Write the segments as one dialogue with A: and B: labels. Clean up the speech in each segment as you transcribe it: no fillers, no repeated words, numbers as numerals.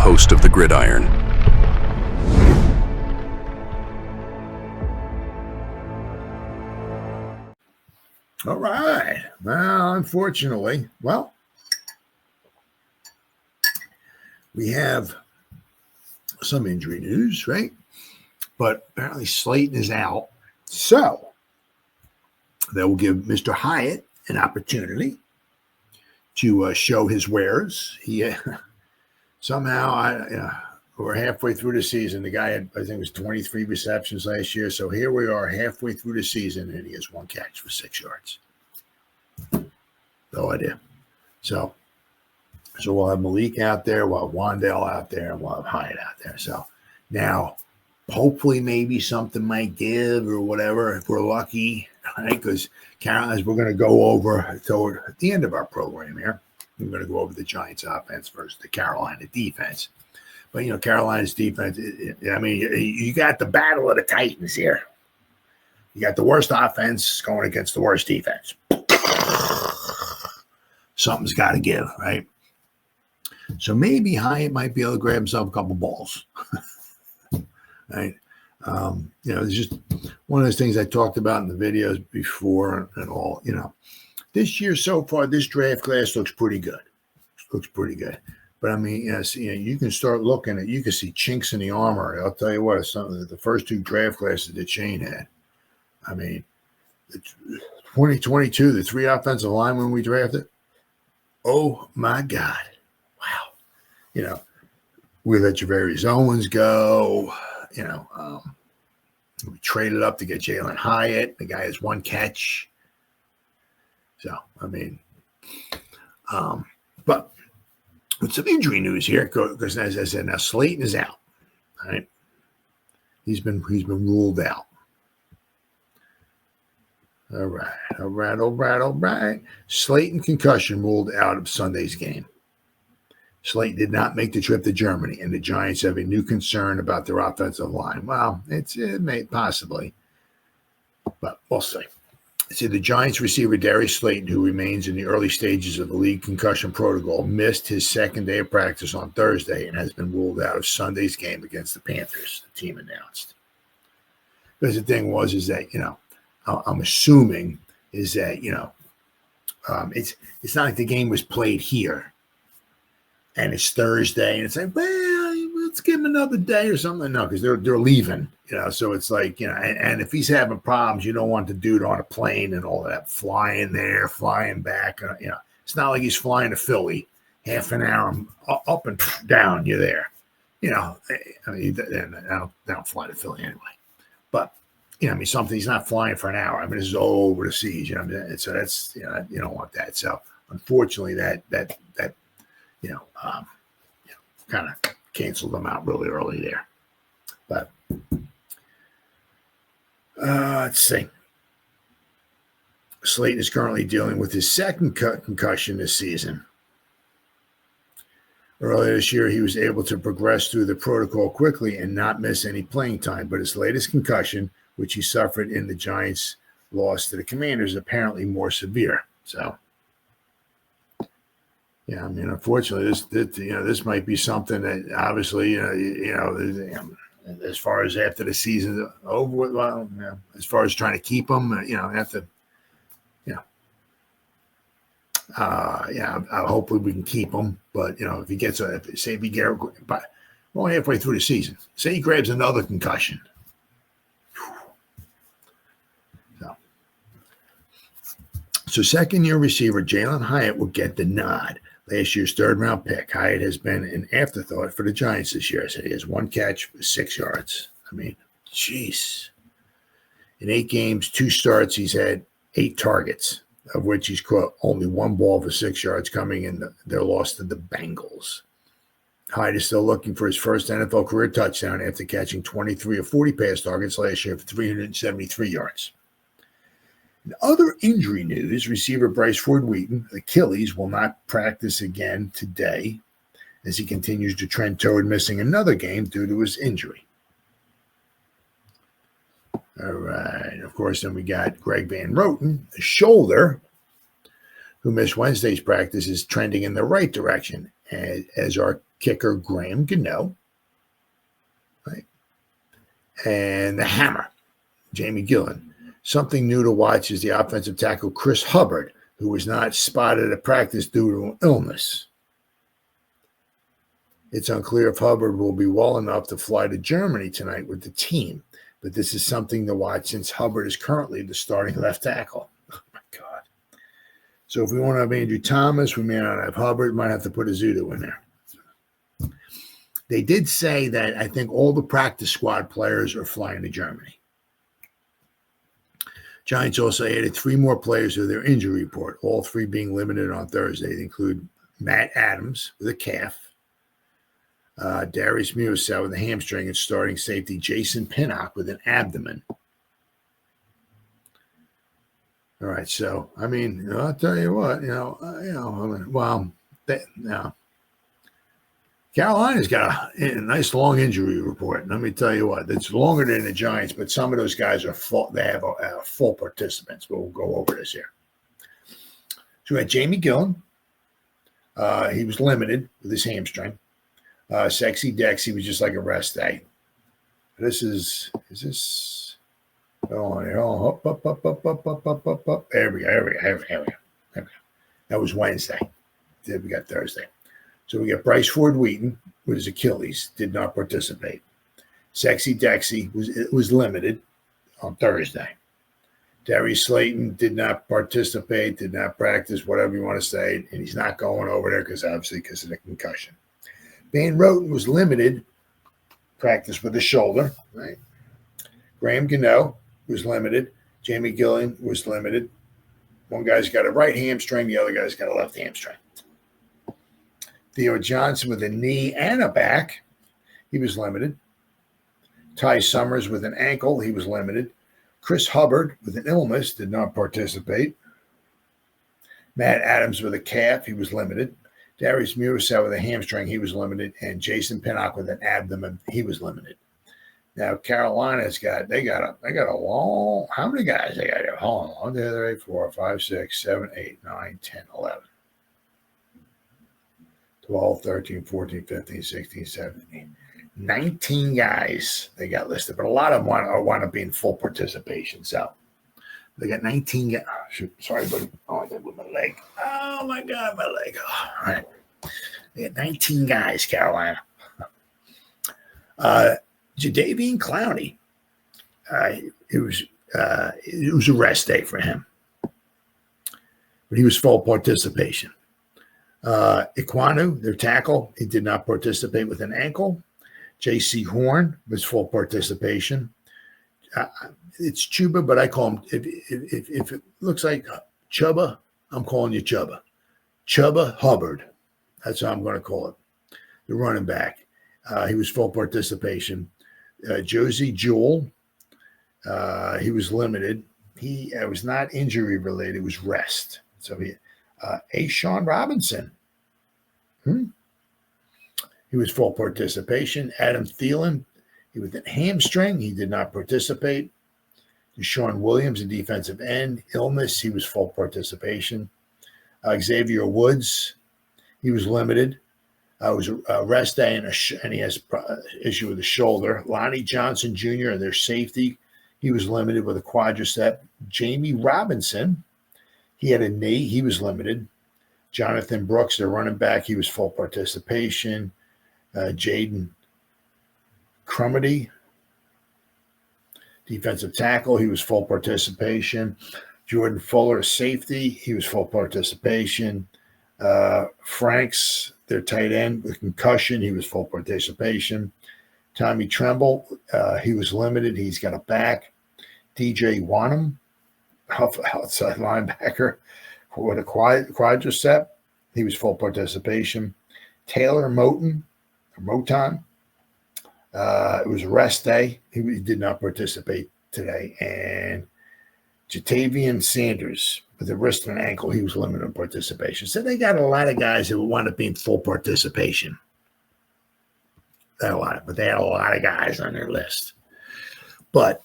A: host of the Gridiron.
B: All right. Well, unfortunately, we have some injury news, right? But apparently Slayton is out. So that will give Mr. Hyatt an opportunity to show his wares. He somehow, we're halfway through the season. The guy had, I think it was 23 receptions last year. So here we are halfway through the season, and he has one catch for 6 yards. No idea. So we'll have Malik out there, we'll have Wandale out there, and we'll have Hyatt out there. So now, hopefully, maybe something might give or whatever if we're lucky, right? Because as we're going to go over toward at the end of our program here, we're going to go over the Giants' offense versus the Carolina defense. But Carolina's defense. You got the battle of the Titans here. You got the worst offense going against the worst defense. Something's got to give, right? So maybe Hyatt might be able to grab himself a couple balls. Right? It's just one of those things I talked about in the videos before and all. This year so far, this draft class looks pretty good. But you can start looking at, you can see chinks in the armor. I'll tell you what, the first 2 draft classes that Shane had. 2022, the 3 offensive linemen we drafted. Oh my God. Wow. We let Javarius Owens go. We traded up to get Jalen Hyatt. The guy has 1 catch. So, but with some injury news here, because as I said, now Slayton is out. Right? He's been ruled out. All right. Slayton concussion ruled out of Sunday's game. Slayton did not make the trip to Germany, and the Giants have a new concern about their offensive line. Well, it may possibly, but we'll see. See, the Giants receiver Darius Slayton, who remains in the early stages of the league concussion protocol, missed his second day of practice on Thursday and has been ruled out of Sunday's game against the Panthers, the team announced. Because the thing is that, I'm assuming is that, it's not like the game was played here and it's Thursday and it's like, well, let's give him another day or something. No, because they're leaving, so it's like, and if he's having problems, you don't want the dude on a plane and all that flying there, flying back. It's not like he's flying to Philly, half an hour up and down, you're there. I don't fly to Philly anyway, but something, he's not flying for an hour. This is all over the seas, so that's, you don't want that. So unfortunately that kind of canceled them out really early there. But let's see. Slayton is currently dealing with his second concussion this season. Earlier this year, he was able to progress through the protocol quickly and not miss any playing time. But his latest concussion, which he suffered in the Giants' loss to the Commanders, is apparently more severe. So, unfortunately, this might be something that obviously, as far as after the season's over with, as far as trying to keep him, hopefully we can keep him. But if he gets we're only halfway through the season. Say he grabs another concussion. So second-year receiver Jalen Hyatt will get the nod. Last year's third-round pick, Hyatt has been an afterthought for the Giants this year. I said he has 1 catch for 6 yards. Jeez. In 8 games, 2 starts, he's had 8 targets, of which he's caught only 1 ball for 6 yards coming in their loss to the Bengals. Hyatt is still looking for his first NFL career touchdown after catching 23 of 40 pass targets last year for 373 yards. In other injury news, receiver Bryce Ford-Wheaton, Achilles, will not practice again today as he continues to trend toward missing another game due to his injury. All right. Of course, then we got Greg Van Roten, the shoulder, who missed Wednesday's practice, is trending in the right direction, as are kicker Graham Gano, right? And the hammer, Jamie Gillen. Something new to watch is the offensive tackle Chris Hubbard, who was not spotted at practice due to an illness. It's unclear if Hubbard will be well enough to fly to Germany tonight with the team, but this is something to watch since Hubbard is currently the starting left tackle. Oh, my God. So if we want to have Andrew Thomas, we may not have Hubbard. Might have to put Azudu in there. They did say that I think all the practice squad players are flying to Germany. Giants also added 3 more players to their injury report, all 3 being limited on Thursday. They include Matt Adams with a calf, Darius Slayton with a hamstring, and starting safety Jason Pinnock with an abdomen. All right, so I mean, I'll tell you what, Carolina's got a nice long injury report. Let me tell you what, it's longer than the Giants, but some of those guys are full. They have full participants. But we'll go over this here. So we had Jamie Gillen. He was limited with his hamstring. Sexy Dexy was just like a rest day. Is this? Hold on here. Up. There we go. That was Wednesday. Then we got Thursday. So we got Bryce Ford Wheaton with his Achilles, did not participate. Sexy Dexy was limited on Thursday. Darius Slayton did not participate, did not practice, whatever you want to say, and he's not going over there because of the concussion. Van Roten was limited, practice with his shoulder, right? Graham Gano was limited. Jamie Gillen was limited. One guy's got a right hamstring, the other guy's got a left hamstring. Theo Johnson with a knee and a back, he was limited. Ty Summers with an ankle, he was limited. Chris Hubbard with an illness did not participate. Matt Adams with a calf, he was limited. Darius Slayton with a hamstring, he was limited. And Jason Pinnock with an abdomen, he was limited. Now Carolina's got a long, how many guys they got here? Hold on, 1, 2, 3, 4, 5, 6, 7, 8, 9, 10, 11. 12, 13, 14, 15, 16, 17, 19 guys they got listed, but a lot of them want to be in full participation. So they got 19 guys. Oh, shoot, sorry, buddy. Oh, I did with my leg. Oh, my God, my leg. Oh, all right. They got 19 guys, Carolina. Jadeveon Clowney. It was a rest day for him, but he was full participation. Iquanu, their tackle, he did not participate with an ankle. J.C. Horn was full participation. It's Chuba, but I call him, if it looks like Chubba, I'm calling you Chubba. Chubba Hubbard. That's how I'm going to call it. The running back. He was full participation. Josie Jewell, he was limited. He was not injury related. It was rest. So Sean Robinson. He was full participation. Adam Thielen, he was a hamstring. He did not participate. Deshaun Williams, a defensive end, illness. He was full participation. Xavier Woods, he was limited. It was a rest day and he has issue with the shoulder. Lonnie Johnson Jr., their safety, he was limited with a quadricep. Jamie Robinson, he had a knee. He was limited. Jonathan Brooks, their running back, he was full participation. Jaden Crumity, defensive tackle, he was full participation. Jordan Fuller, safety, he was full participation. Franks, their tight end with concussion, he was full participation. Tommy Tremble, he was limited. He's got a back. DJ Wanham, outside linebacker with a quadricep, he was full participation. Taylor Moton, it was a rest day. He did not participate today. And Jatavian Sanders with a wrist and ankle, he was limited in participation. So they got a lot of guys that would want to be in full participation. They had a lot of guys on their list. But,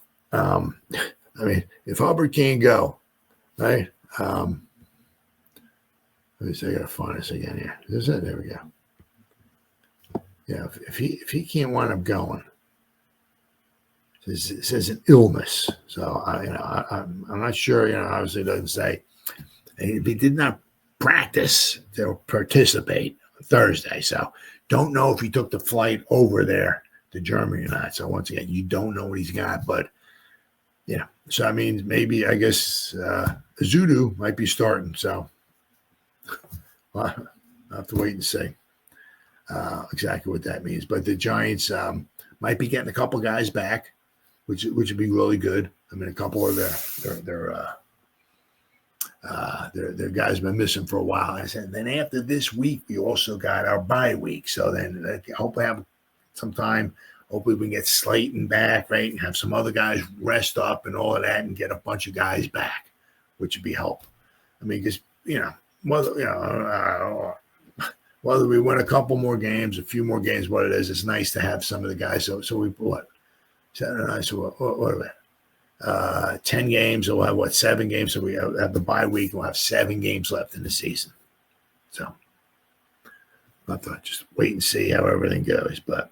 B: if Hubbard can't go, right? Let me see, I got to find this again here. Is it? There we go. if he can't wind up going, it says an illness. So I'm not sure. Obviously it doesn't say. If he did not practice to participate Thursday, so don't know if he took the flight over there to Germany or not. So once again, you don't know what he's got, but so I mean, maybe I guess Zudu might be starting. So well, I'll have to wait and see exactly what that means. But the Giants might be getting a couple guys back, which would be really good. I mean, a couple of their guys have been missing for a while. I said, then after this week, we also got our bye week. So then hopefully have some time. Hopefully we can get Slayton back, right, and have some other guys rest up and all of that, and get a bunch of guys back, which would be helpful. I mean, because whether we win a couple more games, a few more games, what it is, it's nice to have some of the guys. So we what 10 games. So we'll have 7 games. So we have the bye week. We'll have 7 games left in the season. So I'll have to just wait and see how everything goes, but.